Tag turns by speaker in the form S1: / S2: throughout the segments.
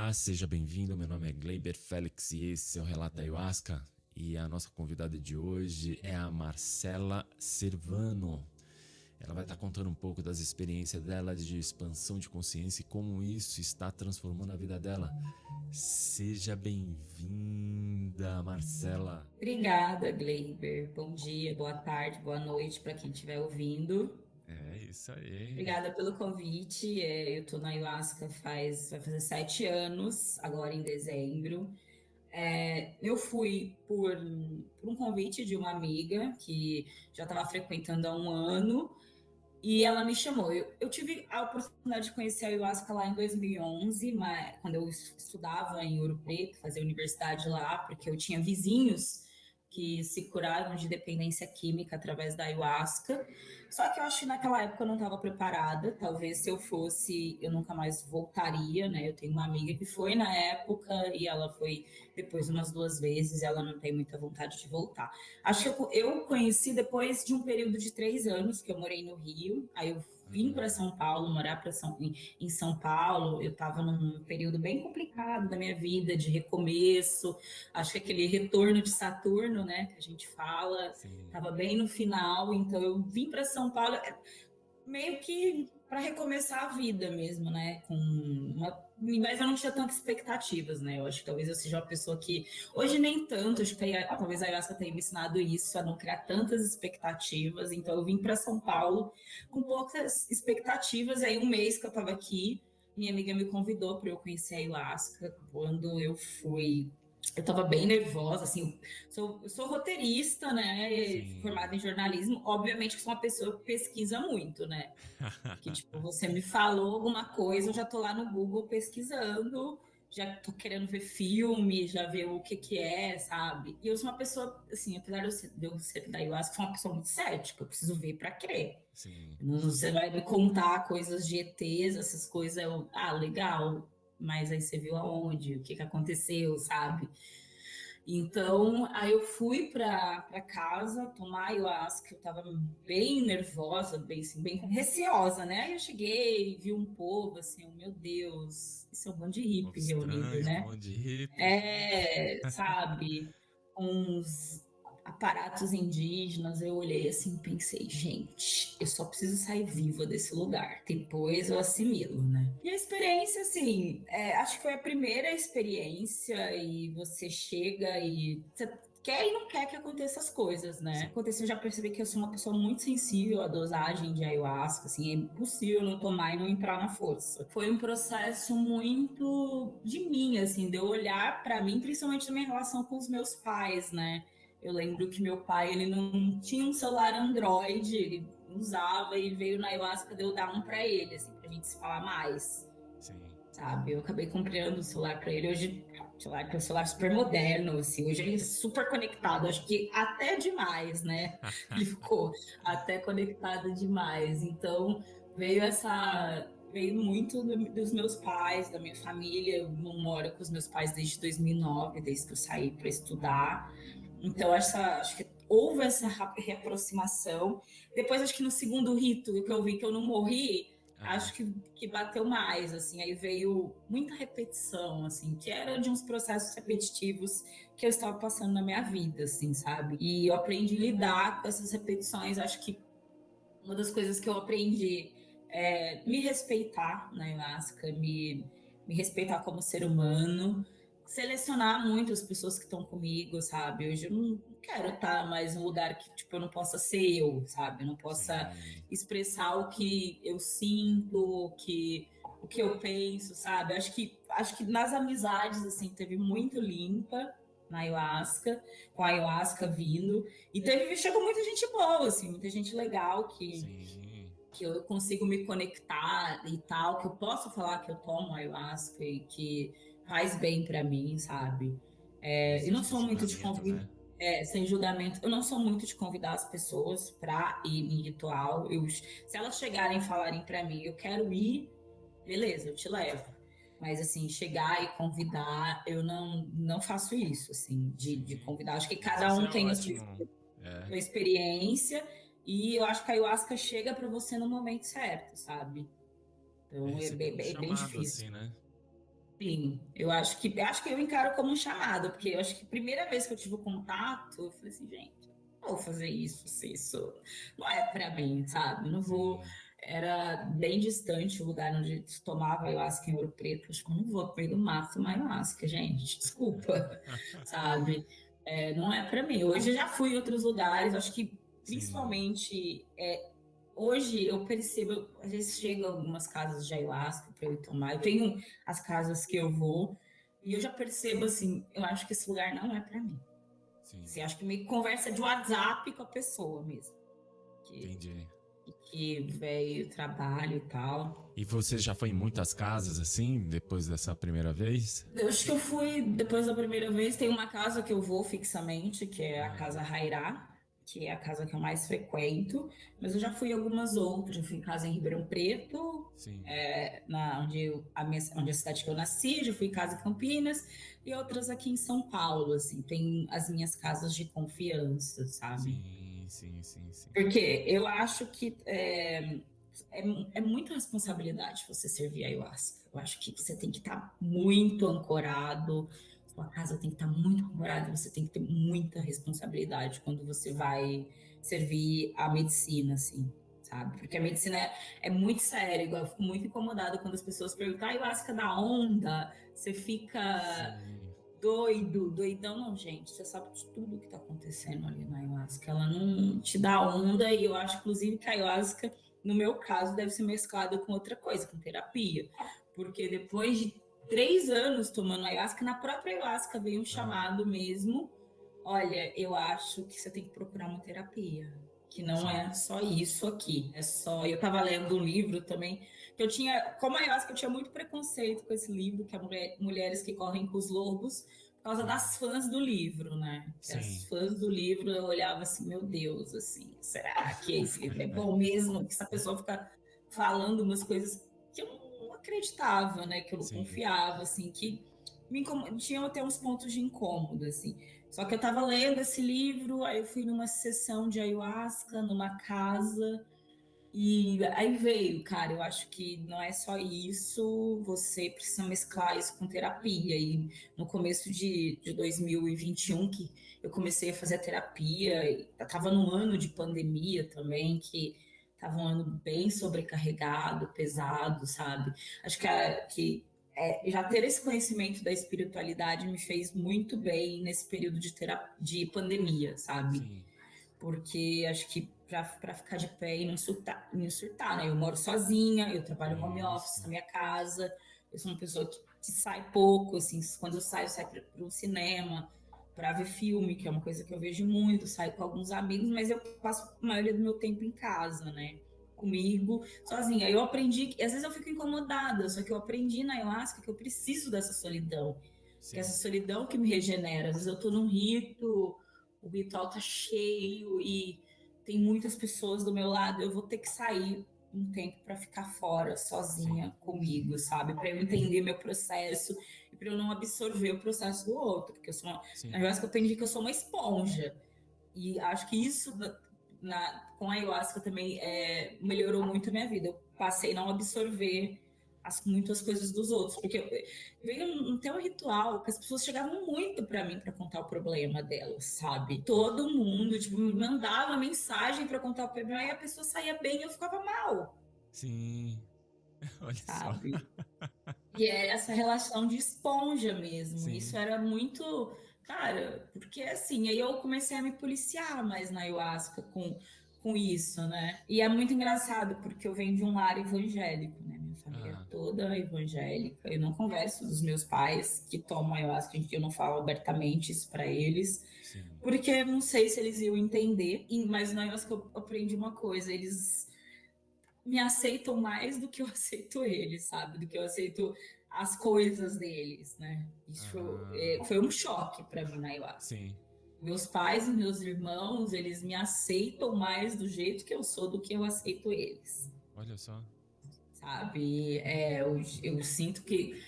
S1: Olá, seja bem-vindo. Meu nome é Gleiber Félix e esse é o Relato Ayahuasca. E a nossa convidada de hoje é a Marcela Servano. Ela vai estar contando um pouco das experiências dela de expansão de consciência e como isso está transformando a vida dela. Seja bem-vinda, Marcela.
S2: Obrigada, Gleiber. Bom dia, boa tarde, boa noite para quem estiver ouvindo.
S1: É isso aí.
S2: Obrigada pelo convite. Eu estou na Ayahuasca vai fazer 7 anos, agora em dezembro. Eu fui por um convite de uma amiga que já estava frequentando há um ano e ela me chamou. Eu tive a oportunidade de conhecer a Ayahuasca lá em 2011, mas, quando eu estudava em Ouro Preto, fazia universidade lá, porque eu tinha vizinhos que se curaram de dependência química através da ayahuasca. Só que eu acho que naquela época eu não estava preparada. Talvez se eu fosse, eu nunca mais voltaria, né? Eu tenho uma amiga que foi na época e ela foi depois umas 2 vezes e ela não tem muita vontade de voltar. Acho que eu conheci depois de um período de 3 anos que eu morei no Rio. Aí eu vim para
S1: Uhum.
S2: São Paulo, morar em São Paulo. Eu estava num período bem complicado da minha vida, de recomeço. Acho que aquele retorno de Saturno, né, que a gente fala,
S1: Sim.
S2: estava bem no final. Então eu vim para São Paulo meio que para recomeçar a vida mesmo, né? Mas eu não tinha tantas expectativas, né? Eu acho que talvez eu seja uma pessoa que. Hoje nem tanto, acho que talvez a Ayahuasca tenha me ensinado isso, a não criar tantas expectativas. Então eu vim para São Paulo com poucas expectativas. E aí, um mês que eu estava aqui, minha amiga me convidou para eu conhecer a Ayahuasca. Quando eu fui, eu estava bem nervosa, assim, eu sou roteirista, né,
S1: Sim.
S2: formada em jornalismo, obviamente que sou uma pessoa que pesquisa muito, né, que tipo, você me falou alguma coisa, eu já tô lá no Google pesquisando, já tô querendo ver filme, já ver o que que é, sabe, e eu sou uma pessoa, assim, apesar de eu ser da ayahuasca, sou uma pessoa muito cética, eu preciso ver para crer.
S1: Sim.
S2: Você vai me contar coisas de ETs, essas coisas, legal, mas aí você viu aonde, o que que aconteceu, sabe? Então, aí eu fui para casa tomar ayahuasca, eu tava bem nervosa, bem, assim, bem receosa, né? Aí eu cheguei, vi um povo assim, meu Deus, isso é um bando de
S1: Povo
S2: hippie reunido,
S1: estranho, um
S2: né?
S1: monte de hippie.
S2: Sabe, uns aparatos indígenas, eu olhei assim e pensei, gente, eu só preciso sair viva desse lugar, depois eu assimilo, né? E a experiência, assim, acho que foi a primeira experiência e você chega e você quer e não quer que aconteça as coisas, né?
S1: Sim.
S2: Aconteceu, eu já percebi que eu sou uma pessoa muito sensível à dosagem de ayahuasca, assim, é impossível não tomar e não entrar na força. Foi um processo muito de mim, assim, de eu olhar para mim, principalmente na minha relação com os meus pais, né? Eu lembro que meu pai, ele não tinha um celular Android, ele usava e veio na ayahuasca de eu dar um para ele, assim, pra gente se falar mais,
S1: Sim.
S2: sabe? Eu acabei comprando o celular para ele. Hoje, celular que é um celular super moderno, assim. Hoje ele é super conectado. Acho que até demais, né? Ele ficou até conectado demais. Então, veio muito dos meus pais, da minha família. Eu não moro com os meus pais desde 2009, desde que eu saí para estudar. Então, acho que houve essa reaproximação. Depois, acho que no segundo rito, que eu vi que eu não morri,
S1: Aham.
S2: acho que bateu mais, assim, aí veio muita repetição, assim, que era de uns processos repetitivos que eu estava passando na minha vida, assim, sabe? E eu aprendi a lidar com essas repetições, acho que uma das coisas que eu aprendi é me respeitar na ayahuasca, me respeitar como ser humano, selecionar muito as pessoas que estão comigo, sabe? Hoje eu não quero estar mais num lugar que, tipo, eu não possa ser eu, sabe? Eu não possa
S1: Sim.
S2: expressar o que eu sinto, o que eu penso, sabe? Acho que nas amizades, assim, teve muito limpa na ayahuasca, com a ayahuasca vindo, e chegou muita gente boa, assim, muita gente legal
S1: Sim.
S2: que eu consigo me conectar e tal, que eu posso falar que eu tomo ayahuasca e que faz bem para mim, sabe?
S1: Não
S2: Eu não
S1: existe
S2: sou muito de
S1: julgamento,
S2: convidar,
S1: né?
S2: sem julgamento, eu não sou muito de convidar as pessoas para ir em ritual. Se elas chegarem e falarem para mim, eu quero ir, beleza, eu te levo. Mas assim, chegar e convidar, eu não faço isso, assim, de
S1: Sim.
S2: convidar. Acho que
S1: Mas
S2: cada
S1: isso
S2: um
S1: é
S2: tem
S1: ótimo. É.
S2: sua experiência e eu acho que a ayahuasca chega para você no momento certo, sabe?
S1: É
S2: Então
S1: receber um
S2: é bem
S1: chamado
S2: difícil.
S1: assim, né?
S2: Sim, eu acho que eu encaro como um chamado, porque eu acho que a primeira vez que eu tive o contato, eu falei assim, gente, não vou fazer isso, se isso não é pra mim, sabe? Não vou.
S1: Sim.
S2: Era bem distante o lugar onde se tomava ayahuasca em Ouro Preto. Acho que eu não vou pro meio do mato tomar ayahuasca, gente, desculpa, sabe? Não é pra mim. Hoje eu já fui em outros lugares, acho que
S1: Sim.
S2: principalmente hoje eu percebo, às vezes chegam algumas casas de ayahuasca para eu ir tomar. Eu tenho as casas que eu vou e eu já percebo assim, eu acho que esse lugar não é para mim.
S1: Sim.
S2: Assim, acho que meio que conversa de WhatsApp com a pessoa mesmo, que
S1: Entendi.
S2: que veio trabalho e tal.
S1: E você já foi em muitas casas assim, depois dessa primeira vez?
S2: Eu acho que eu fui depois da primeira vez. Tem uma casa que eu vou fixamente, que é a
S1: Ah,
S2: Casa Rairá, que é a casa que eu mais frequento. Mas eu já fui em algumas outras. Eu fui em casa em Ribeirão Preto,
S1: sim.
S2: onde a cidade que eu nasci. Já fui em casa em Campinas e outras aqui em São Paulo. Assim, tem as minhas casas de confiança, sabe?
S1: Sim, sim, sim, sim.
S2: Porque eu acho que é muita responsabilidade você servir ayahuasca. Eu acho que você tem que estar muito ancorado, sua casa tem que estar muito ancorada, você tem que ter muita responsabilidade quando você vai servir a medicina, assim, sabe? Porque a medicina é muito séria, igual eu fico muito incomodada quando as pessoas perguntam, ayahuasca da onda, você fica
S1: Sim.
S2: doido, doidão, não, gente. Você sabe de tudo que tá acontecendo ali na ayahuasca. Ela não te dá onda, e eu acho, inclusive, que a ayahuasca, no meu caso, deve ser mesclada com outra coisa, com terapia. Porque depois de 3 anos tomando ayahuasca, na própria ayahuasca veio um
S1: Ah,
S2: chamado mesmo. Olha, eu acho que você tem que procurar uma terapia. Que não
S1: sim.
S2: é só isso aqui. É só. Eu tava lendo um livro também que eu tinha, como a ayahuasca, eu tinha muito preconceito com esse livro, que é Mulheres que Correm com os Lobos, por causa
S1: Ah,
S2: das fãs do livro, né? Que as
S1: sim.
S2: fãs do livro eu olhava assim, meu Deus, assim, será que esse livro é bom mesmo? Que essa pessoa fica falando umas coisas que eu não acreditava, né? Que eu não
S1: Sim.
S2: confiava, assim, que tinham até uns pontos de incômodo, assim. Só que eu estava lendo esse livro, aí eu fui numa sessão de ayahuasca, numa casa, e aí veio, cara, eu acho que não é só isso, você precisa mesclar isso com terapia. E no começo de 2021, que eu comecei a fazer terapia, estava num ano de pandemia também, que estava um ano bem sobrecarregado, pesado, sabe? Acho que já ter esse conhecimento da espiritualidade me fez muito bem nesse período de pandemia, sabe?
S1: Sim.
S2: Porque acho que para ficar de pé e não surtar, né? Eu moro sozinha, eu trabalho home office
S1: Isso.
S2: na minha casa, eu sou uma pessoa que sai pouco, assim, quando eu saio para o cinema, para ver filme, que é uma coisa que eu vejo muito, saio com alguns amigos, mas eu passo a maioria do meu tempo em casa, né? Comigo, sozinha. Eu aprendi, às vezes eu fico incomodada, só que eu aprendi na ayahuasca que eu preciso dessa solidão, que
S1: Sim.
S2: essa solidão que me regenera. Às vezes eu tô num rito, o ritual tá cheio e tem muitas pessoas do meu lado, eu vou ter que sair um tempo para ficar fora,
S1: Sim.
S2: sozinha comigo, sabe? Para eu entender meu processo e para eu não absorver o processo do outro, porque
S1: Sim.
S2: na ayahuasca eu aprendi que eu sou uma esponja. E acho que isso com a ayahuasca também melhorou muito a minha vida. Eu passei a não absorver muitas coisas dos outros, porque veio até um ritual que as pessoas chegavam muito para mim para contar o problema delas, sabe? Todo mundo tipo, me mandava mensagem para contar o problema e a pessoa saía bem e eu ficava mal,
S1: Sim. Olha só.
S2: sabe? E é essa relação de esponja mesmo. Isso
S1: Sim.
S2: era muito, cara, porque assim, aí eu comecei a me policiar mais na ayahuasca com isso, né? E é muito engraçado, porque eu venho de um lar evangélico, né? Minha família é
S1: Ah,
S2: toda evangélica. Eu não converso dos meus pais que tomam ayahuasca, eu não falo abertamente isso para eles,
S1: sim.
S2: porque eu não sei se eles iam entender. Mas na ayahuasca eu aprendi uma coisa, eles me aceitam mais do que eu aceito eles, sabe? Do que eu aceito as coisas deles, né? Isso
S1: Ah,
S2: foi um choque para mim na ayahuasca.
S1: sim.
S2: Meus pais e meus irmãos, eles me aceitam mais do jeito que eu sou do que eu aceito eles,
S1: Olha só.
S2: sabe? Eu sinto que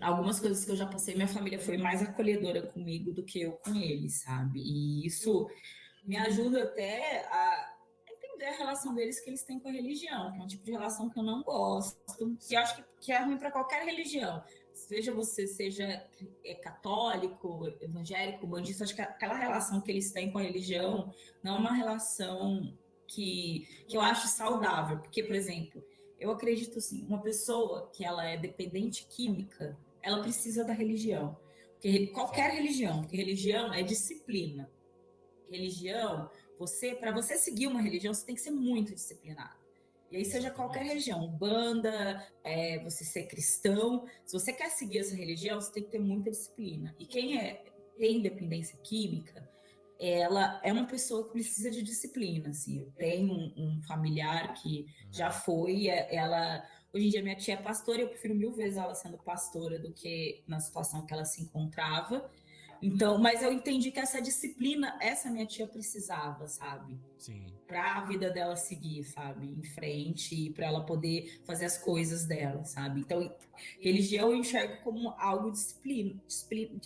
S2: algumas coisas que eu já passei, minha família foi mais acolhedora comigo do que eu com eles, sabe? E isso me ajuda até a entender a relação deles que eles têm com a religião, que é um tipo de relação que eu não gosto, que eu
S1: Sim.
S2: acho que é ruim para qualquer religião. seja você seja católico, evangélico, bandista, acho que aquela relação que eles têm com a religião não é uma relação que eu acho saudável. Porque, por exemplo, eu acredito assim, uma pessoa que ela é dependente química, ela precisa da religião. Porque qualquer religião, porque religião é disciplina. Religião, para você seguir uma religião, você tem que ser muito disciplinado. E aí, seja qualquer religião, banda, você ser cristão, se você quer seguir essa religião, você tem que ter muita disciplina. E quem tem dependência química, ela é uma pessoa que precisa de disciplina. Assim. Eu tenho um familiar que já foi, ela. Hoje em dia, minha tia é pastora, eu prefiro 1000 vezes ela sendo pastora do que na situação que ela se encontrava. Então, mas eu entendi que essa disciplina, essa minha tia precisava, sabe?
S1: Sim.
S2: Para a vida dela seguir, sabe? Em frente e para ela poder fazer as coisas dela, sabe? Então, religião eu enxergo como algo disciplina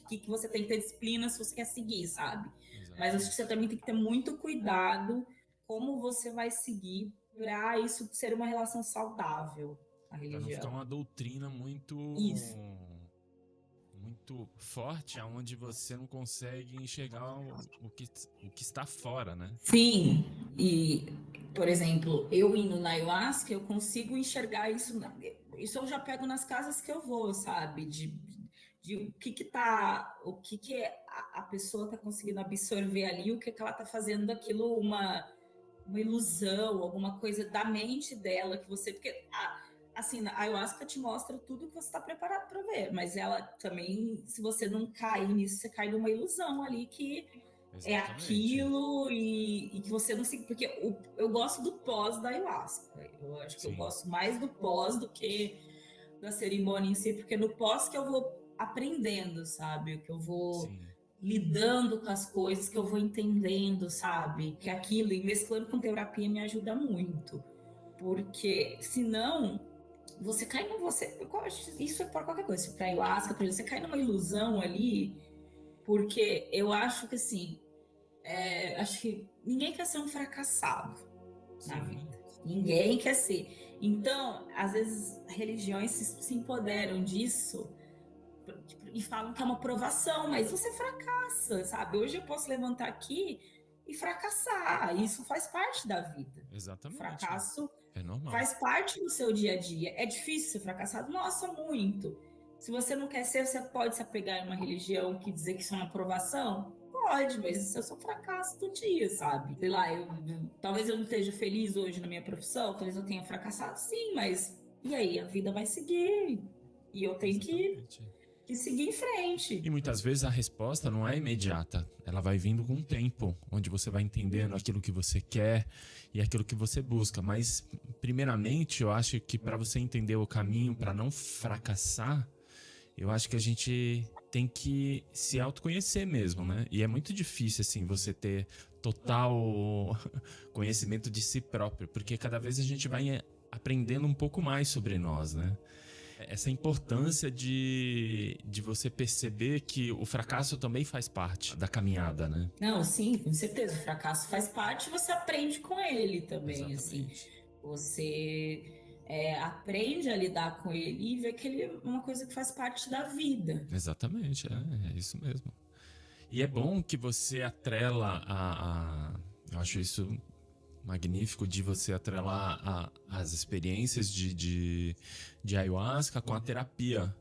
S2: que você tem que ter disciplina se você quer seguir, sabe? Mas acho que você também tem que ter muito cuidado como você vai seguir para isso ser uma relação saudável, a
S1: Para não ficar
S2: religião.
S1: uma doutrina
S2: Isso.
S1: muito forte, aonde você não consegue enxergar o que está fora, né?
S2: Sim, e, por exemplo, eu indo na ayahuasca, eu consigo enxergar isso. Isso eu já pego nas casas que eu vou, sabe? De o que a pessoa tá conseguindo absorver ali, o que ela tá fazendo daquilo uma ilusão, alguma coisa da mente dela que você. Porque, assim, a ayahuasca te mostra tudo que você está preparado para ver, mas ela também, se você não cair nisso, você cai numa ilusão ali que é
S1: Exatamente.
S2: aquilo e que você não se. Porque eu gosto do pós da ayahuasca. Eu acho que eu
S1: Sim.
S2: gosto mais do pós do que da cerimônia em si, porque no pós que eu vou aprendendo, sabe? Que eu vou
S1: Sim.
S2: lidando com as coisas, que eu vou entendendo, sabe? Que aquilo, e mesclando com terapia, me ajuda muito. Porque senão você cai no. Isso é para qualquer coisa. Para ayahuasca, por exemplo, você cai numa ilusão ali, porque eu acho que assim acho que ninguém quer ser um fracassado na
S1: Sim.
S2: vida. Ninguém quer ser. Então, às vezes, religiões se empoderam disso e falam que é uma provação, mas você fracassa, sabe? Hoje eu posso levantar aqui e fracassar. Isso faz parte da vida.
S1: Exatamente.
S2: Fracasso
S1: é normal.
S2: faz parte do seu dia a dia. É difícil ser fracassado? Nossa, muito. Se você não quer ser, você pode se apegar em uma religião que dizer que isso é uma aprovação? Pode, mas isso é só fracasso do dia, sabe? Sei lá, talvez eu não esteja feliz hoje na minha profissão, talvez eu tenha fracassado, sim, mas e aí? A vida vai seguir. E eu tenho que seguir em frente.
S1: E muitas vezes a resposta não é imediata, ela vai vindo com o tempo, onde você vai entendendo aquilo que você quer e aquilo que você busca. Mas, primeiramente, eu acho que para você entender o caminho, para não fracassar, eu acho que a gente tem que se autoconhecer mesmo, né? E é muito difícil, assim, você ter total conhecimento de si próprio, porque cada vez a gente vai aprendendo um pouco mais sobre nós, né? Essa importância de você perceber que o fracasso também faz parte da caminhada, né?
S2: Não, sim, com certeza. O fracasso faz parte, você aprende com ele também, assim.
S1: Exatamente.
S2: Você aprende a lidar com ele e vê que ele é uma coisa que faz parte da vida.
S1: Exatamente, é isso mesmo. E é bom que você atrela eu acho isso magnífico de você atrelar as experiências de ayahuasca com a terapia.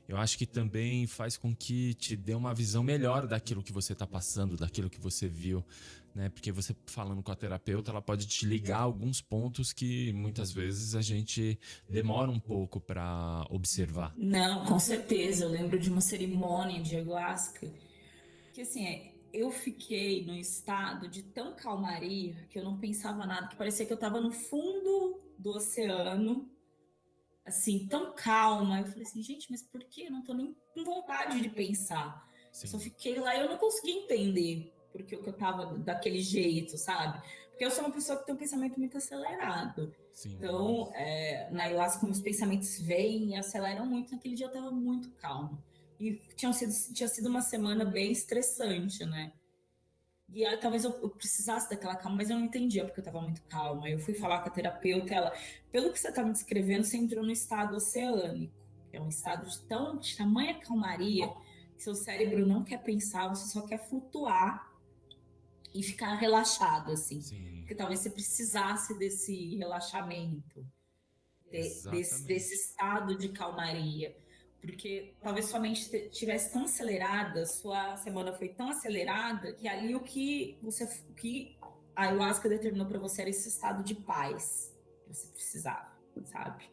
S1: Eu acho que também faz com que te dê uma visão melhor daquilo que você está passando, daquilo que você viu, né? Porque você falando com a terapeuta, ela pode te ligar alguns pontos que muitas vezes a gente demora um pouco para observar.
S2: Não, com certeza. Eu lembro de uma cerimônia de ayahuasca que, assim, eu fiquei num estado de tão calmaria que eu não pensava nada, que parecia que eu estava no fundo do oceano, assim, tão calma. Eu falei assim, gente, mas por que? Eu não tô nem com vontade de pensar.
S1: Sim.
S2: Eu só fiquei lá e eu não consegui entender porque eu tava daquele jeito, sabe? Porque eu sou uma pessoa que tem um pensamento muito acelerado.
S1: Sim.
S2: Então, na ayahuasca, os pensamentos vêm e aceleram muito. Naquele dia eu tava muito calma. E tinha sido uma semana bem estressante, né? E aí, talvez eu precisasse daquela calma, mas eu não entendia porque eu estava muito calma. Eu fui falar com a terapeuta, ela, pelo que você está me descrevendo, você entrou no estado oceânico. É um estado de tamanha calmaria que seu cérebro não quer pensar, você só quer flutuar e ficar relaxado, assim.
S1: Sim,
S2: Porque talvez você precisasse desse relaxamento, desse
S1: exatamente.
S2: estado de calmaria. Porque talvez sua mente estivesse tão acelerada, sua semana foi tão acelerada, que ali o que a ayahuasca determinou para você era esse estado de paz que você precisava, sabe?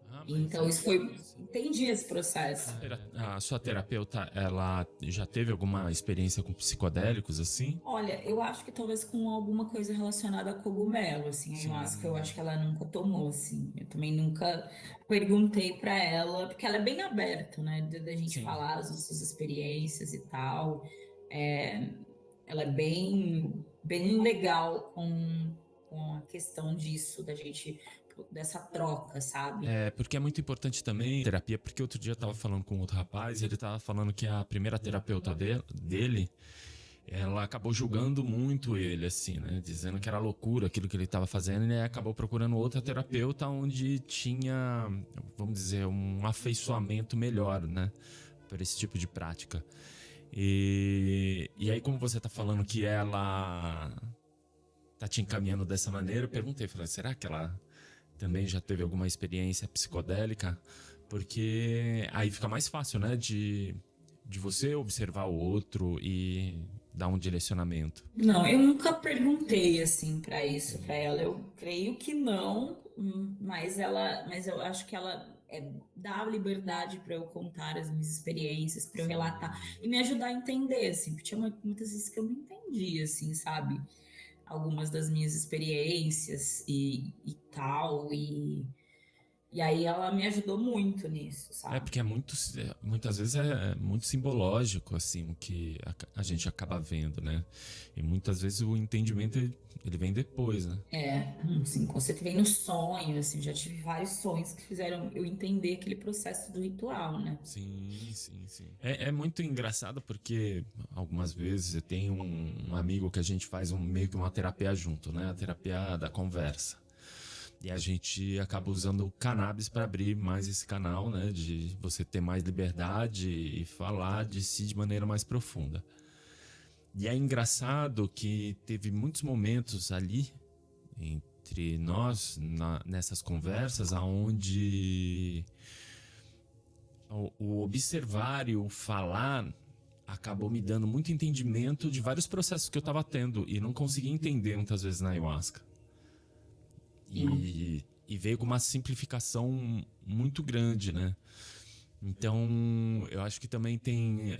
S1: Ah, mas
S2: Então
S1: é
S2: isso
S1: isso
S2: foi,
S1: mesmo.
S2: entendi esse processo.
S1: A sua terapeuta, ela já teve alguma experiência com psicodélicos assim?
S2: Olha, eu acho que talvez com alguma coisa relacionada a cogumelo, assim, a ayahuasca, eu acho
S1: Sim,
S2: que ela nunca tomou, assim. Eu também nunca perguntei para ela, porque ela é bem aberta, né, da gente
S1: sim.
S2: falar as nossas experiências e tal. É, ela é bem legal com a questão disso, dessa troca, sabe?
S1: É, porque é muito importante também terapia, porque outro dia eu tava falando com outro rapaz, e ele tava falando que a primeira terapeuta dele, ela acabou julgando muito ele, assim, né? Dizendo que era loucura aquilo que ele tava fazendo, e ele acabou procurando outra terapeuta onde tinha, vamos dizer, um afeiçoamento melhor, né? Por esse tipo de prática. E aí, como você tá falando que ela tá te encaminhando dessa maneira, eu perguntei, falei, será que ela também já teve alguma experiência psicodélica? Porque aí fica mais fácil, né, de você observar o outro e dar um direcionamento.
S2: Não, eu nunca perguntei assim para isso para ela. Eu creio que não, mas eu acho que ela dá a liberdade para eu contar as minhas experiências, para eu relatar
S1: Sim.
S2: e me ajudar a entender, assim, porque tinha muitas vezes que eu não entendia, assim, sabe? Algumas das minhas experiências e tal, e aí ela me ajudou muito nisso,
S1: É
S2: sabe?
S1: porque muitas vezes é muito simbológico assim o que a gente acaba vendo, né? E muitas vezes o entendimento ele vem depois, né?
S2: Assim, conceito vem no sonho, assim, já tive vários sonhos que fizeram eu entender aquele processo do ritual, né?
S1: Sim, sim, sim. É muito engraçado porque algumas vezes eu tenho um amigo que a gente faz meio que uma terapia junto, né? A terapia da conversa. E a gente acaba usando o cannabis para abrir mais esse canal, né? De você ter mais liberdade e falar de si de maneira mais profunda. E é engraçado que teve muitos momentos ali entre nós nessas conversas aonde o observar e o falar acabou me dando muito entendimento de vários processos que eu estava tendo e não conseguia entender muitas vezes na ayahuasca.
S2: Sim.
S1: E veio com uma simplificação muito grande, né? Então, eu acho que também tem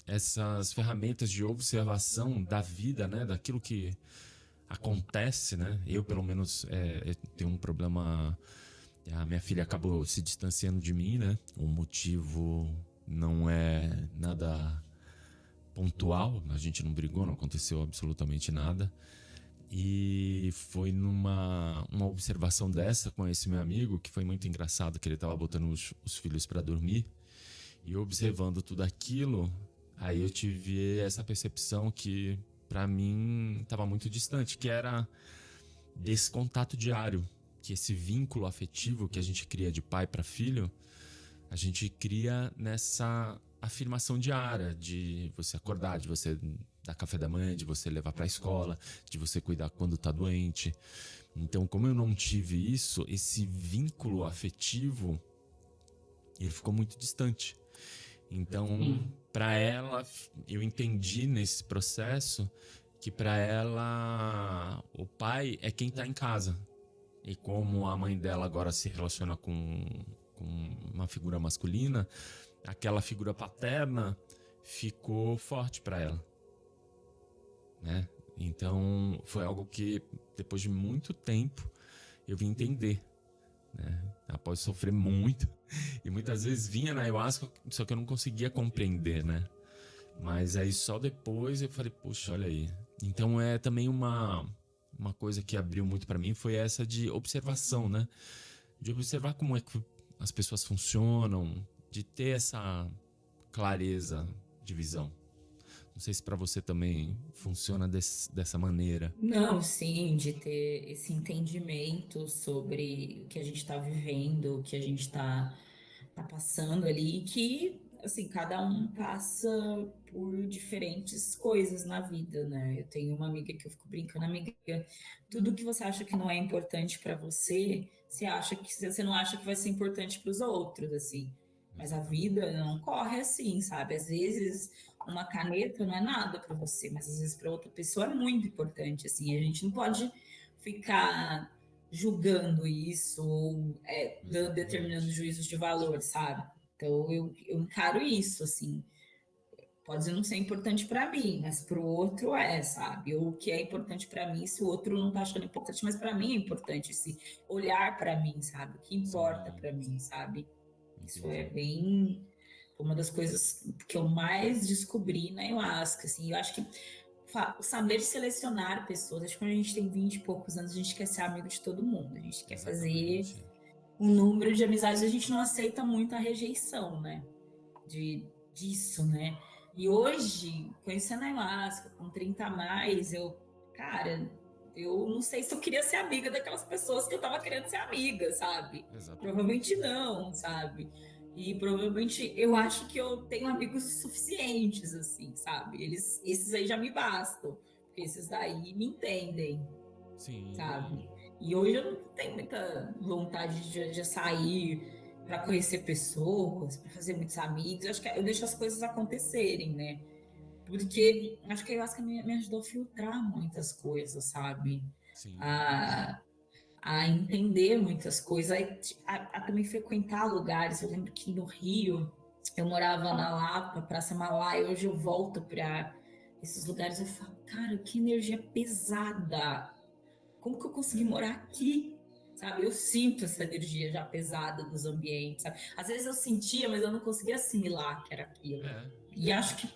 S1: essas ferramentas de observação da vida, né? Daquilo que acontece, né? Eu, pelo menos, eu tenho um problema. A minha filha acabou se distanciando de mim, né? O motivo não é nada pontual, a gente não brigou, não aconteceu absolutamente nada. E foi uma observação dessa com esse meu amigo que foi muito engraçado, que ele estava botando os filhos para dormir e observando tudo aquilo, aí eu tive essa percepção que para mim estava muito distante, que era desse contato diário, que esse vínculo afetivo que a gente cria de pai para filho, a gente cria nessa afirmação diária de você acordar, de você dar café da manhã, de você levar para a escola, de você cuidar quando tá doente. Então, como eu não tive isso, esse vínculo afetivo, ele ficou muito distante. Então, para ela, eu entendi nesse processo que para ela o pai é quem tá em casa. E como a mãe dela agora se relaciona com uma figura masculina, aquela figura paterna ficou forte para ela, né? Então foi algo que depois de muito tempo eu vim entender, né? Após sofrer muito e muitas vezes vinha na ayahuasca, só que eu não conseguia compreender, né? Mas aí só depois eu falei, puxa, olha aí. Então é também uma coisa que abriu muito para mim foi essa de observação, né? De observar como é que as pessoas funcionam, de ter essa clareza de visão. Não sei se para você também funciona dessa maneira.
S2: Não, sim, de ter esse entendimento sobre o que a gente está vivendo, o que a gente está tá passando ali, que, assim, cada um passa por diferentes coisas na vida, né? Eu tenho uma amiga que eu fico brincando, amiga, tudo que você acha que não é importante para você, você acha que você não acha que vai ser importante para os outros, assim. Mas a
S1: Exatamente.
S2: vida não corre assim, sabe? Às vezes uma caneta não é nada para você, mas às vezes para outra pessoa é muito importante, assim. A gente não pode ficar julgando isso ou determinando
S1: Exatamente.
S2: juízos de valor, sabe? Então eu encaro isso, assim. Pode não ser importante para mim, mas para o outro é, sabe? Ou o que é importante para mim, se o outro não tá achando importante, mas para mim é importante esse olhar para mim, sabe? O que importa
S1: Sim,
S2: para mim, sabe? Isso é
S1: entendi.
S2: bem uma das coisas que eu mais descobri na ayahuasca, assim. Eu acho que saber selecionar pessoas. Acho que quando a gente tem 20 e poucos anos, a gente quer ser amigo de todo mundo. A gente quer fazer
S1: Exatamente.
S2: um número de amizades. A gente não aceita muito a rejeição, né? Disso, né? E hoje, conhecendo a ayahuasca, com 30 a mais, cara, eu não sei se eu queria ser amiga daquelas pessoas que eu tava querendo ser amiga, sabe? Provavelmente
S1: Exatamente.
S2: não, sabe? E provavelmente eu acho que eu tenho amigos suficientes, assim, sabe? Esses aí já me bastam, porque esses daí me entendem,
S1: Sim.
S2: sabe? E hoje eu não tenho muita vontade de sair para conhecer pessoas, para fazer muitos amigos. Eu acho que eu deixo as coisas acontecerem, né? Porque acho que a ayahuasca me ajudou a filtrar muitas coisas, sabe?
S1: Sim.
S2: A, a entender muitas coisas, a também frequentar lugares. Eu lembro que no Rio eu morava na Lapa, Praça Malai, hoje eu volto para esses lugares e falo, cara, que energia pesada! Como que eu consegui
S1: É.
S2: morar aqui? Sabe, eu sinto essa energia já pesada dos ambientes, sabe? Às vezes eu sentia, mas eu não conseguia assimilar que era aquilo.
S1: É.
S2: E acho que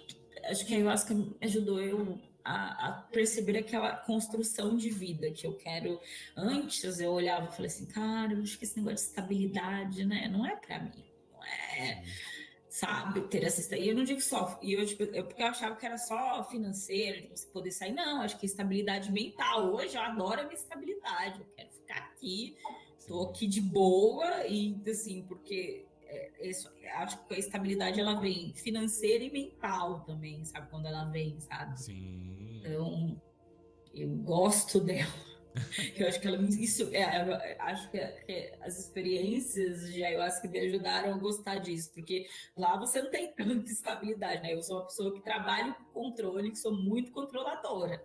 S2: a ayahuasca me ajudou eu a perceber aquela construção de vida que eu quero. Antes eu olhava e falei assim, cara, eu acho que esse negócio de estabilidade, né, não é para mim. Não é,
S1: Sim.
S2: sabe, ter essa. E eu não digo só, e eu, tipo, porque eu achava que era só financeiro, de você poder sair. Não, acho que estabilidade mental. Hoje eu adoro a minha estabilidade. Eu quero ficar aqui, tô
S1: Sim.
S2: aqui de boa, e assim, porque acho que a estabilidade ela vem financeira e mental também, sabe? Quando ela vem, sabe?
S1: Sim.
S2: Então, eu gosto dela. Eu acho que acho que as experiências de ayahuasca me ajudaram a gostar disso, porque lá você não tem tanta estabilidade, né? Eu sou uma pessoa que trabalho com controle, que sou muito controladora.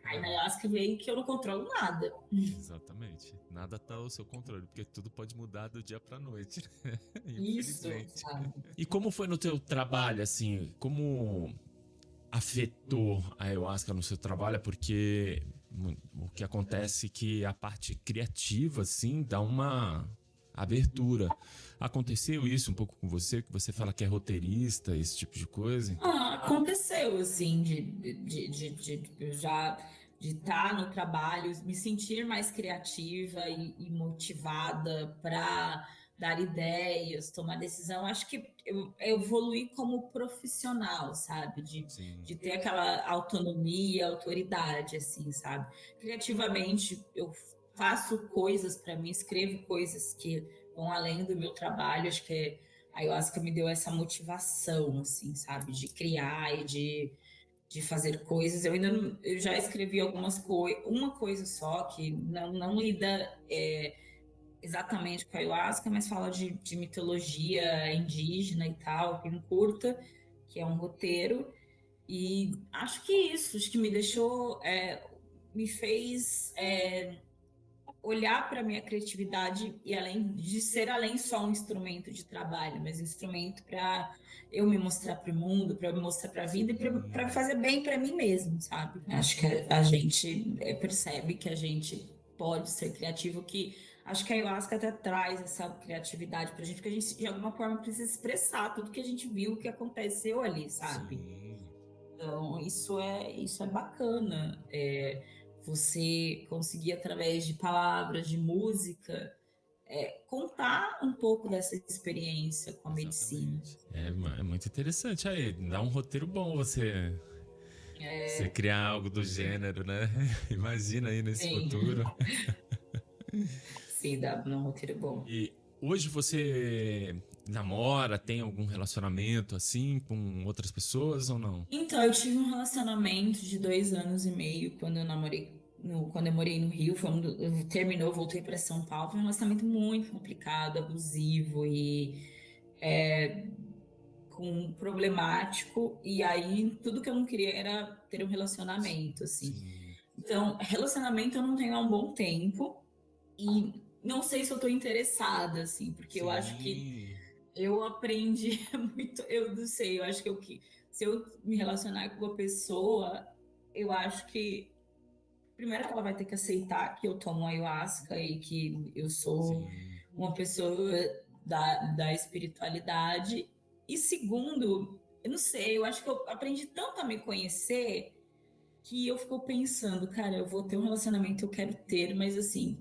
S2: Aí na
S1: É.
S2: ayahuasca veio que eu não controlo nada.
S1: Exatamente. Nada tá ao seu controle, porque tudo pode mudar do dia pra noite,
S2: Isso,
S1: infelizmente.
S2: sabe?
S1: E como foi no teu trabalho, assim? Como afetou a ayahuasca no seu trabalho? Porque o que acontece é que a parte criativa, assim, dá uma abertura. Aconteceu isso um pouco com você, que você fala que é roteirista, esse tipo de coisa?
S2: Aconteceu, assim, de já de estar no trabalho, me sentir mais criativa e motivada para dar ideias, tomar decisão. Acho que eu evoluí como profissional, sabe?
S1: Sim,
S2: De ter aquela autonomia, autoridade, assim, sabe? Criativamente, eu faço coisas para mim, escrevo coisas que vão além do meu trabalho. Acho que a ayahuasca me deu essa motivação, assim, sabe? De criar e de fazer coisas. Eu ainda não, eu já escrevi algumas coisas, uma coisa só, que não lida exatamente com a ayahuasca, mas fala de mitologia indígena e tal, bem curta, que é um roteiro. E acho que isso, acho que me deixou, me fez olhar para a minha criatividade e além de ser além só um instrumento de trabalho, mas um instrumento para eu me mostrar para o mundo, para eu me mostrar para a vida e para
S1: sim,
S2: fazer bem para mim mesmo, sabe? Acho que a gente percebe que a gente pode ser criativo, que acho que a ayahuasca até traz essa criatividade para a gente, porque a gente de alguma forma precisa expressar tudo que a gente viu, que aconteceu ali, sabe?
S1: sim.
S2: Então, isso é bacana. Você conseguir, através de palavras, de música, contar um pouco dessa experiência com a medicina.
S1: Exatamente. É muito interessante. Aí, dá um roteiro bom você criar algo do gênero, né? Imagina aí nesse
S2: Sim,
S1: futuro.
S2: sim, dá num roteiro bom.
S1: E hoje você namora, tem algum relacionamento assim com outras pessoas ou não?
S2: Então, eu tive um relacionamento de 2 anos e meio quando eu namorei. Quando eu morei no Rio, terminou, voltei para São Paulo. Foi um relacionamento muito complicado, abusivo e com problemático. E aí, tudo que eu não queria era ter um relacionamento, assim.
S1: Sim,
S2: Então, relacionamento eu não tenho há um bom tempo. E não sei se eu tô interessada, assim, porque eu acho que
S1: sim,
S2: eu aprendi muito, eu não sei, eu acho que se eu me relacionar com uma pessoa, eu acho que primeiro que ela vai ter que aceitar que eu tomo ayahuasca e que eu sou
S1: sim,
S2: uma pessoa da espiritualidade. E segundo, eu não sei, eu acho que eu aprendi tanto a me conhecer que eu fico pensando, cara, eu vou ter um relacionamento, eu quero ter, mas assim,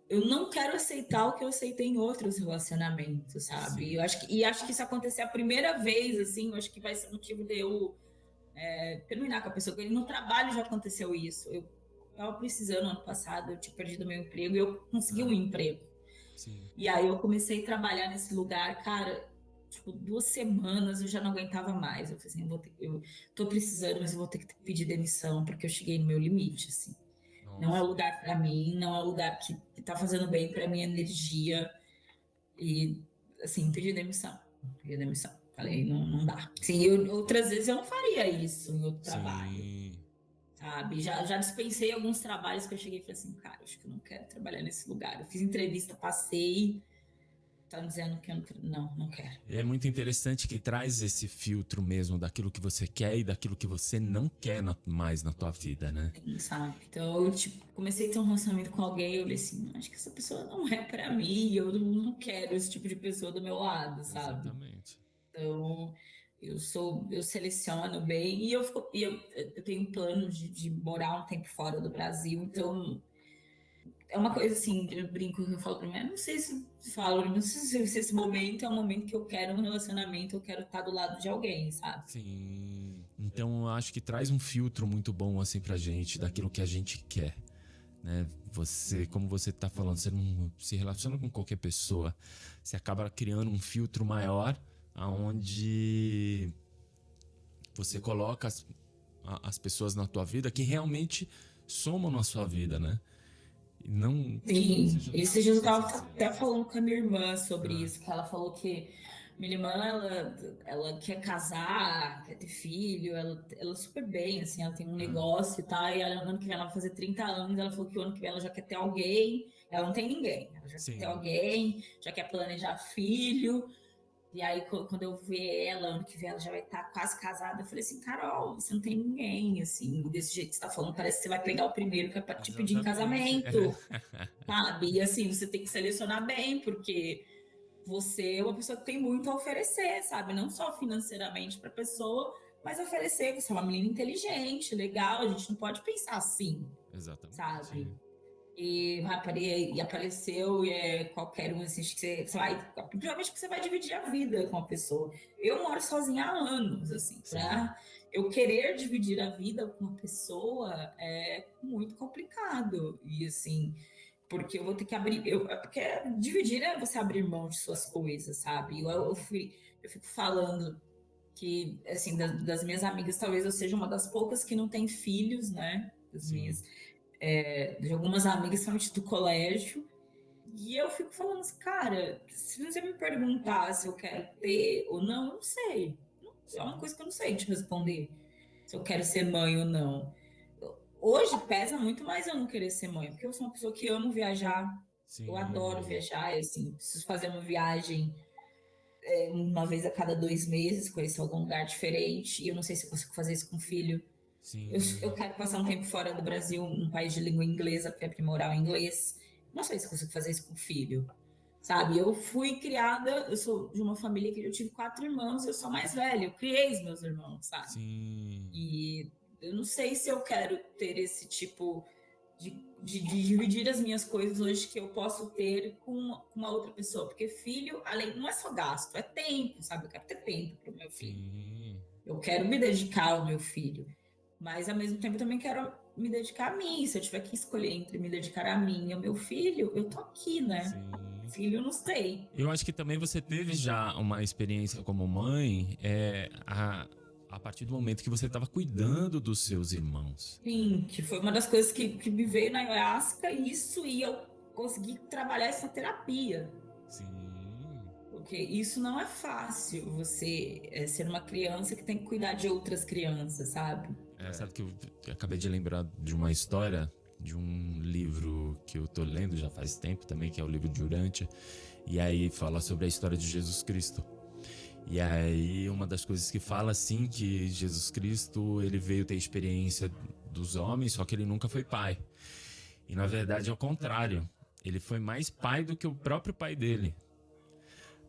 S2: eu não quero aceitar o que eu aceitei em outros relacionamentos, sabe?
S1: sim.
S2: E acho que isso acontecer a primeira vez, assim, eu acho que vai ser motivo de eu terminar com a pessoa. Porque no trabalho já aconteceu isso. Eu estava precisando ano passado, eu tinha perdido meu emprego e eu consegui um
S1: Ah,
S2: emprego.
S1: sim.
S2: E aí eu comecei a trabalhar nesse lugar, cara. Tipo, 2 semanas eu já não aguentava mais. Eu falei assim, eu tô precisando, mas eu vou ter que pedir demissão, porque eu cheguei no meu limite, assim. Não é o
S1: Nossa.
S2: lugar para mim, não é o lugar que tá fazendo bem para minha energia. E, assim, pedi demissão. Pedi demissão. Falei, não, não dá. Sim, outras vezes eu não faria isso em outro trabalho,
S1: Sim.
S2: sabe? Já dispensei alguns trabalhos que eu cheguei e falei assim, cara, acho que eu não quero trabalhar nesse lugar. Eu fiz entrevista, passei, tá dizendo que eu não, não quero.
S1: E é muito interessante que traz esse filtro mesmo daquilo que você quer e daquilo que você não quer mais na tua vida, né?
S2: Sabe? Então, eu, tipo, comecei a ter um relacionamento com alguém e eu falei assim, acho que essa pessoa não é pra mim, eu não quero esse tipo de pessoa do meu lado, sabe?
S1: Exatamente.
S2: Então, eu seleciono bem e eu tenho plano de morar um tempo fora do Brasil, então é uma coisa assim, eu brinco que eu falo pra mim, não sei se falo, não sei se esse momento é um momento que eu quero um relacionamento, eu quero estar do lado de alguém, sabe?
S1: Sim. Então eu acho que traz um filtro muito bom assim pra gente, daquilo que a gente quer, né? Você, como você tá falando, você não se relaciona com qualquer pessoa, você acaba criando um filtro maior aonde você coloca as pessoas na tua vida que realmente somam na sua vida, né? E não,
S2: Sim,
S1: seja,
S2: esses dias eu tava até
S1: terceiros.
S2: falando com a minha irmã sobre
S1: Ah,
S2: isso, que ela falou que minha irmã, ela quer casar, quer ter filho, ela super bem, assim, ela tem um
S1: ah,
S2: negócio e tal, e ela, ano que vem ela vai fazer 30 anos, ela falou que o ano que vem ela já quer ter alguém, ela não tem ninguém, ela já quer ter
S1: sim,
S2: alguém, já quer planejar filho, e aí, quando eu ver ela, ano que vem ela já vai estar quase casada. Eu falei assim, Carol, você não tem ninguém, assim, desse jeito que você tá falando. Parece que você vai pegar o primeiro que é pra te pedir em
S1: exatamente.
S2: casamento, sabe? E assim, você tem que selecionar bem, porque você é uma pessoa que tem muito a oferecer, sabe? Não só financeiramente pra pessoa, mas oferecer. Você é uma menina inteligente, legal. A gente não pode pensar assim, sabe?
S1: Exatamente.
S2: E apareceu e qualquer um, assim, acho que você vai, principalmente que você vai dividir a vida com a pessoa. Eu moro sozinha há anos, assim,
S1: Sim,
S2: para eu querer dividir a vida com uma pessoa é muito complicado. E assim, porque eu vou ter que abrir, porque dividir é você abrir mão de suas coisas, sabe? Eu fico falando que, assim, das minhas amigas, talvez eu seja uma das poucas que não tem filhos, né? Das
S1: sim,
S2: minhas de algumas amigas, somente do colégio. E eu fico falando assim, cara, se você me perguntar se eu quero ter ou não, eu não sei. É uma
S1: sim,
S2: coisa que eu não sei te responder. Se eu quero ser mãe ou não. Hoje pesa muito mais eu não querer ser mãe, porque eu sou uma pessoa que amo viajar. Eu adoro
S1: sim,
S2: viajar, assim, preciso fazer uma viagem uma vez a cada 2 meses, conhecer algum lugar diferente. E eu não sei se eu consigo fazer isso com filho. Eu
S1: sim,
S2: quero passar um tempo fora do Brasil, um país de língua inglesa, para aprimorar o inglês. Não sei se eu consigo fazer isso com filho, sabe? Eu fui criada, eu sou de uma família que eu tive 4 irmãos, eu sou mais velha, eu criei os meus irmãos, sabe?
S1: sim,
S2: E eu não sei se eu quero ter esse tipo de dividir as minhas coisas hoje que eu posso ter com uma outra pessoa, porque filho, além, não é só gasto, é tempo, sabe? Eu quero ter tempo para o meu filho.
S1: sim,
S2: Eu quero me dedicar ao meu filho. Mas ao mesmo tempo eu também quero me dedicar a mim. Se eu tiver que escolher entre me dedicar a mim e ao meu filho, eu tô aqui, né?
S1: sim.
S2: filho, não sei.
S1: Eu acho que também você teve já uma experiência como mãe, a partir do momento que você estava cuidando dos seus irmãos.
S2: Sim, que foi uma das coisas que me veio na ayahuasca, isso, e eu consegui trabalhar isso na terapia.
S1: Sim.
S2: Porque isso não é fácil, você ser uma criança que tem que cuidar de outras crianças, sabe?
S1: Sabe que eu acabei de lembrar de uma história de um livro que eu tô lendo já faz tempo também, que é o livro de Urântia, e aí fala sobre a história de Jesus Cristo. E aí uma das coisas que fala assim que Jesus Cristo, ele veio ter experiência dos homens, só que ele nunca foi pai. E na verdade é o contrário. Ele foi mais pai do que o próprio pai dele.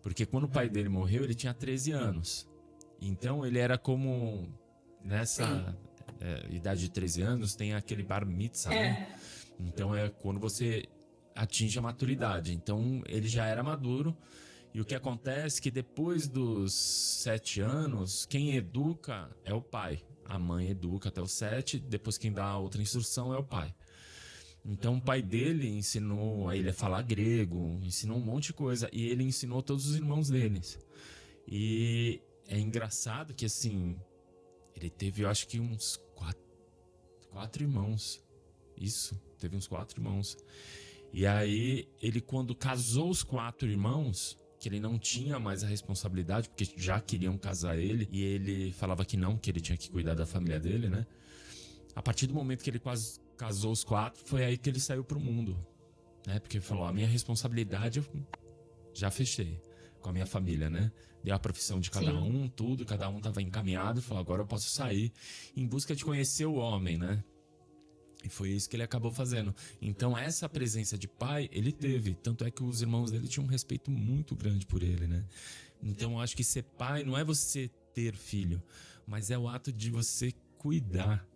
S1: Porque quando o pai dele morreu, ele tinha 13 anos. Então ele era como nessa idade de 13 anos, tem aquele bar mitzvah, né? Então é quando você atinge a maturidade. Então ele já era maduro. E o que acontece é que depois dos 7 anos, quem educa é o pai. A mãe educa até os 7, depois quem dá outra instrução é o pai. Então o pai dele ensinou a ele a falar grego, ensinou um monte de coisa. E ele ensinou todos os irmãos deles. E é engraçado que assim, ele teve, eu acho que uns 4 irmãos. Isso, teve uns 4 irmãos. E aí, ele quando casou os 4 irmãos, que ele não tinha mais a responsabilidade, porque já queriam casar ele, e ele falava que não, que ele tinha que cuidar da família dele, né? A partir do momento que ele quase casou os 4, foi aí que ele saiu pro mundo, né? Porque ele falou, a minha responsabilidade eu já fechei com a minha família, né? Deu a profissão de cada um, tudo, cada um tava encaminhado, falou, agora eu posso sair em busca de conhecer o homem, né? E foi isso que ele acabou fazendo. Então essa presença de pai, ele teve. Tanto é que os irmãos dele tinham um respeito muito grande por ele, né? Então eu acho que ser pai não é você ter filho, mas é o ato de você cuidar,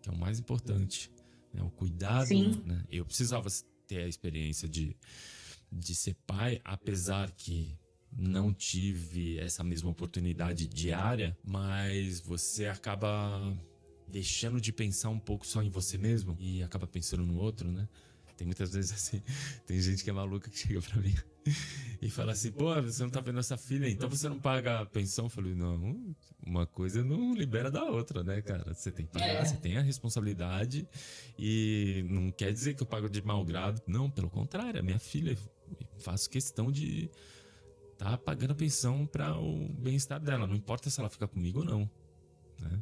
S1: que é o mais importante. Né? O cuidado, né? Eu precisava ter a experiência de ser pai, apesar que não tive essa mesma oportunidade diária, mas você acaba deixando de pensar um pouco só em você mesmo e acaba pensando no outro, né? Tem muitas vezes assim, tem gente que é maluca que chega pra mim e fala assim, pô, você não tá vendo essa filha, então você não paga a pensão? Eu falei, não, uma coisa não libera da outra, né, cara? Você tem que pagar, você tem a responsabilidade e não quer dizer que eu pago de mau grado. Não, pelo contrário, a minha filha, faço questão de tá pagando a pensão para o bem-estar dela, não importa se ela fica comigo ou não, né?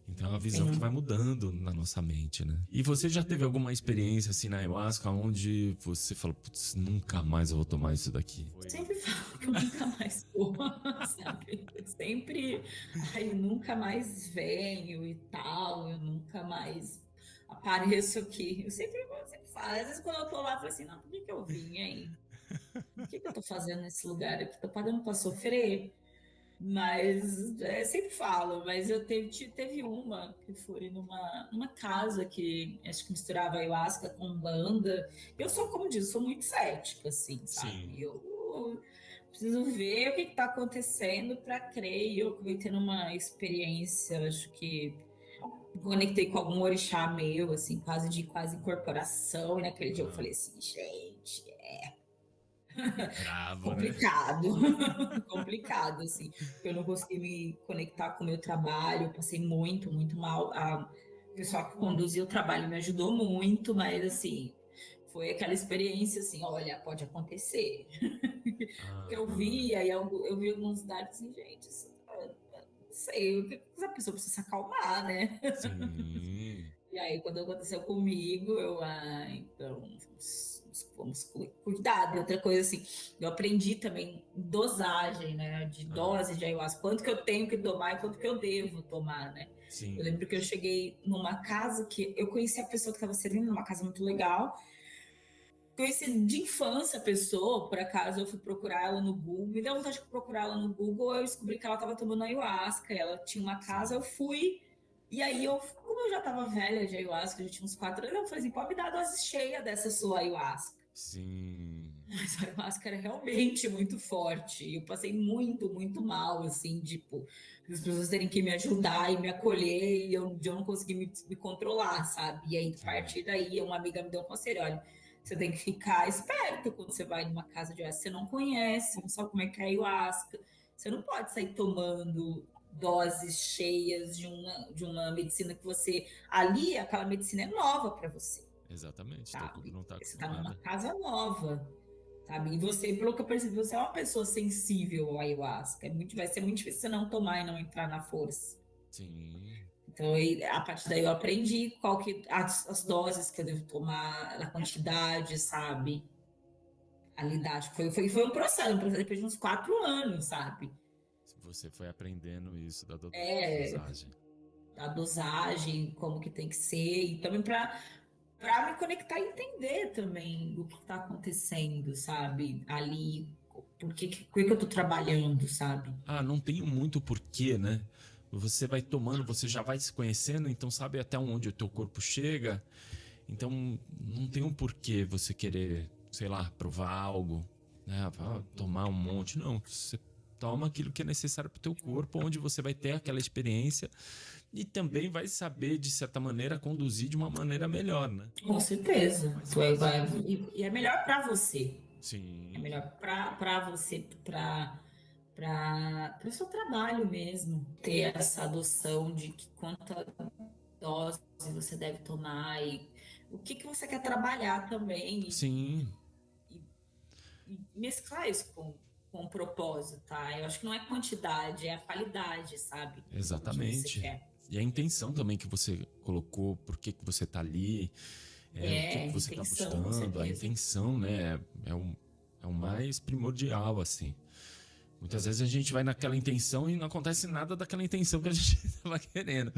S1: Então é uma visão que vai mudando na nossa mente, né? E você já teve alguma experiência assim na ayahuasca onde você falou, putz, nunca mais eu vou tomar isso daqui?
S2: Eu sempre falo que eu nunca mais vou, sabe? Eu sempre, ai, eu nunca mais venho e tal, eu nunca mais apareço aqui. Eu sempre falo, às vezes quando eu tô lá, eu falo assim, não, por que eu vim, hein? O que eu tô fazendo nesse lugar aqui? Tô pagando pra sofrer? Mas sempre falo, mas teve uma que foi numa casa que acho que misturava ayahuasca com banda. Eu sou, como diz, sou muito cética, assim, sabe? Eu preciso ver o que está acontecendo para crer. E eu acabei tendo uma experiência, acho que conectei com algum orixá meu, assim, quase incorporação. E naquele dia eu falei assim, gente,
S1: Bravo,
S2: complicado, complicado, assim. Eu não consegui me conectar com o meu trabalho, passei muito mal. O pessoal que conduzia o trabalho me ajudou muito, mas assim, foi aquela experiência assim, olha, pode acontecer. Eu vi, aí eu vi alguns dados assim, gente, não sei, a pessoa precisa se acalmar, né?
S1: Sim.
S2: E aí, quando aconteceu comigo, então, vamos cuidar. E outra coisa, assim, eu aprendi também dosagem, né? De dose de ayahuasca. Quanto que eu tenho que tomar e quanto que eu devo tomar, né?
S1: Sim.
S2: Eu lembro que eu cheguei numa casa que eu conheci a pessoa que estava servindo, numa casa muito legal. Conheci de infância a pessoa, por acaso eu fui procurar ela no Google, me deu vontade de procurar ela no Google, eu descobri que ela estava tomando ayahuasca, ela tinha uma casa, eu fui, e aí como eu já estava velha de ayahuasca, já tinha uns 4 anos, eu falei assim, pode me dar a dose cheia dessa sua ayahuasca.
S1: Sim.
S2: Mas a ayahuasca era realmente muito forte, e eu passei muito mal, assim, tipo, as pessoas terem que me ajudar e me acolher, e eu não consegui me controlar, sabe? E aí, a partir daí, uma amiga me deu um conselho, olha, Você tem que ficar esperto quando você vai numa casa de ayahuasca. Você não conhece, você não sabe como é que é a ayahuasca. Você não pode sair tomando doses cheias de uma medicina que você. Ali, aquela medicina é nova para você,
S1: Exatamente, teu corpo
S2: sabe?
S1: não tá
S2: Você está numa
S1: acostumado.
S2: casa nova, sabe? E você, pelo que eu percebi, você é uma pessoa sensível ao ayahuasca. Vai ser muito difícil você não tomar e não entrar na força.
S1: Sim,
S2: Então, a partir daí eu aprendi as doses que eu devo tomar, a quantidade, sabe? A lidar. Foi um processo depois de uns 4 anos, sabe?
S1: você foi aprendendo isso da
S2: É,
S1: dosagem.
S2: a dosagem, como que tem que ser, e também para me conectar e entender também o que está acontecendo, sabe? Ali, por que eu tô trabalhando, sabe?
S1: Ah, não tem muito porquê, né? Você vai tomando, você já vai se conhecendo, então sabe até onde o teu corpo chega. Então não tem um porquê você querer, sei lá, provar algo, né? Tomar um monte. Não, você toma aquilo que é necessário para o teu corpo, onde você vai ter aquela experiência e também vai saber, de certa maneira, conduzir de uma maneira melhor, né?
S2: Com certeza.
S1: Mais fácil.
S2: E é melhor para você. É
S1: Sim,
S2: melhor para você, para o seu trabalho mesmo, ter essa adoção de que quanta dose você deve tomar e o que você quer trabalhar também
S1: sim,
S2: e, e mesclar isso com o propósito, tá? Eu acho que não é quantidade, é a qualidade, sabe? Que você
S1: exatamente.
S2: quer.
S1: E a intenção também que você colocou, por que que você tá ali, o que
S2: É,
S1: que você tá
S2: intenção, com
S1: buscando, a
S2: certeza.
S1: intenção, né? É o mais primordial, assim. Muitas vezes a gente vai naquela intenção e não acontece nada daquela intenção que a gente estava querendo.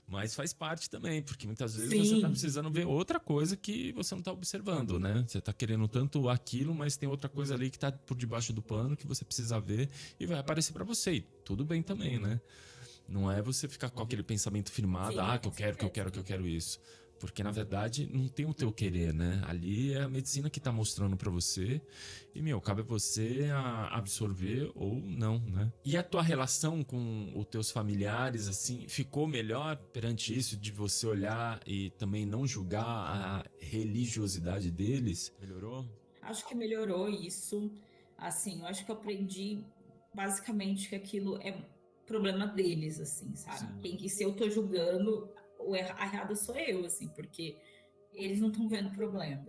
S1: Mas faz parte também, porque muitas vezes você está
S2: Sim,
S1: precisando ver outra coisa que você não está observando, né? Você está querendo tanto aquilo, mas tem outra coisa ali que está por debaixo do pano que você precisa ver e vai aparecer para você. E tudo bem também, né? Não é você ficar com aquele pensamento firmado,
S2: sim,
S1: que eu
S2: com
S1: quero, que eu
S2: certeza.
S1: quero, que eu quero isso. Porque na verdade não tem o teu querer, né? Ali é a medicina que tá mostrando para você e, meu, cabe a você absorver ou não, né? E a tua relação com os teus familiares, assim, ficou melhor perante isso de você olhar e também não julgar a religiosidade deles? Melhorou?
S2: Acho que melhorou isso. Assim, eu acho que eu aprendi basicamente que aquilo é problema deles, assim, sabe?
S1: Sim,
S2: E se eu tô julgando, a errada sou eu, assim, porque eles não estão vendo problema.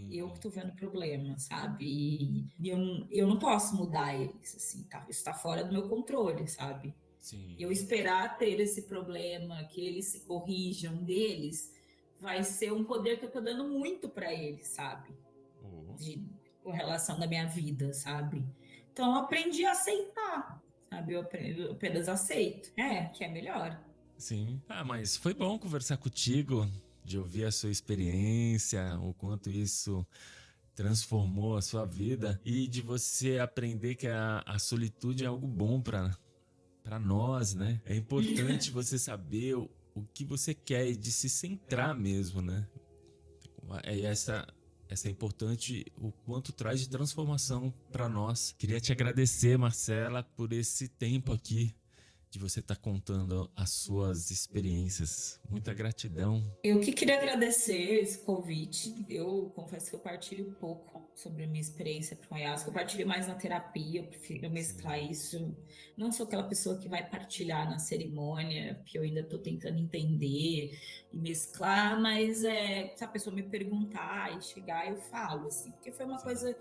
S2: Eu que
S1: sim,
S2: tô vendo problema, sabe? Eu não posso mudar eles, assim, tá? Isso tá fora do meu controle, sabe? Eu
S1: sim.
S2: esperar ter esse problema, que eles se corrijam deles, vai ser um poder que eu tô dando muito para eles, sabe?
S1: Oh.
S2: De com relação da minha vida, sabe? Então eu aprendi a aceitar, sabe? Eu apenas aceito. É, que é melhor.
S1: Sim. Ah, mas foi bom conversar contigo, de ouvir a sua experiência, o quanto isso transformou a sua vida e de você aprender que a solitude é algo bom para nós, né? É importante você saber o que você quer e de se centrar mesmo, né? É essa é importante o quanto traz de transformação para nós. Queria te agradecer, Marcela, por esse tempo aqui de você estar contando as suas experiências. Muita gratidão.
S2: Eu que queria agradecer esse convite. Eu confesso que eu partilho pouco sobre a minha experiência com a ayahuasca. Eu partilho mais na terapia, eu prefiro mesclar
S1: Sim,
S2: isso. Não sou aquela pessoa que vai partilhar na cerimônia, que eu ainda estou tentando entender e mesclar, mas se a pessoa me perguntar e chegar, eu falo, assim, porque foi uma
S1: sim.
S2: coisa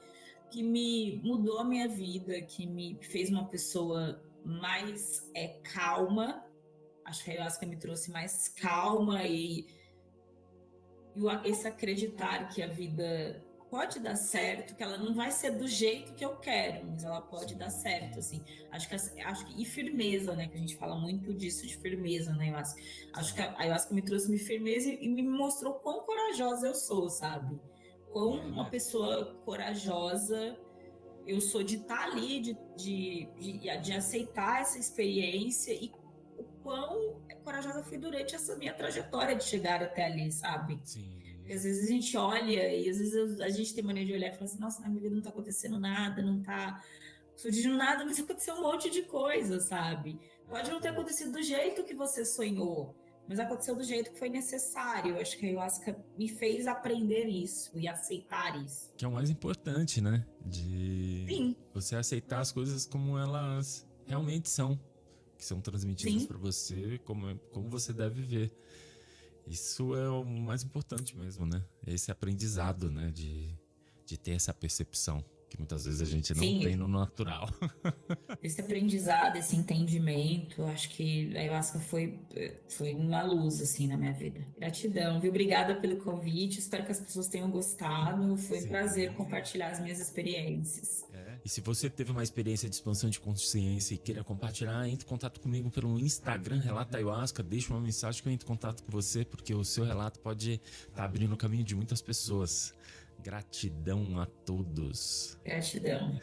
S2: que me mudou a minha vida, que me fez uma pessoa mais calma. Acho que a ayahuasca me trouxe mais calma esse acreditar que a vida pode dar certo, que ela não vai ser do jeito que eu quero, mas ela pode dar
S1: Sim.
S2: certo, assim. Acho que e firmeza, né? Que a gente fala muito disso de firmeza na ayahuasca. Acho que
S1: Sim.
S2: a ayahuasca me trouxe firmeza e me mostrou quão corajosa eu sou, sabe?
S1: E
S2: Quão
S1: é
S2: uma
S1: mesmo.
S2: pessoa corajosa eu sou de estar ali, de aceitar essa experiência e o quão corajosa fui durante essa minha trajetória de chegar até ali, sabe? Porque
S1: Sim.
S2: às vezes a gente olha e às vezes a gente tem mania de olhar e falar assim, nossa, na minha vida não tá acontecendo nada, não tá surgindo nada, mas aconteceu um monte de coisa, sabe? Pode não ter
S1: Exatamente.
S2: acontecido do jeito que você sonhou, mas aconteceu do jeito que foi necessário. Eu acho que a ayahuasca me fez aprender isso e aceitar isso.
S1: Que é o mais importante, né? De
S2: Sim,
S1: você aceitar as coisas como elas realmente são, que são transmitidas
S2: sim.
S1: para você, como você deve ver. Isso é o mais importante mesmo, né? Esse aprendizado, né? De ter essa percepção, que muitas vezes a gente não
S2: Sim,
S1: tem no natural.
S2: esse aprendizado, esse entendimento, acho que a ayahuasca foi uma luz, assim, na minha vida. Gratidão, viu? Obrigada pelo convite, espero que as pessoas tenham gostado. Foi um prazer
S1: Sim.
S2: compartilhar as minhas experiências.
S1: E se você teve uma experiência de expansão de consciência e queira compartilhar, entre em contato comigo pelo Instagram, Relata Ayahuasca, deixa uma mensagem que eu entro em contato com você, porque o seu relato pode estar abrindo o caminho de muitas pessoas. Gratidão a todos.
S2: Gratidão.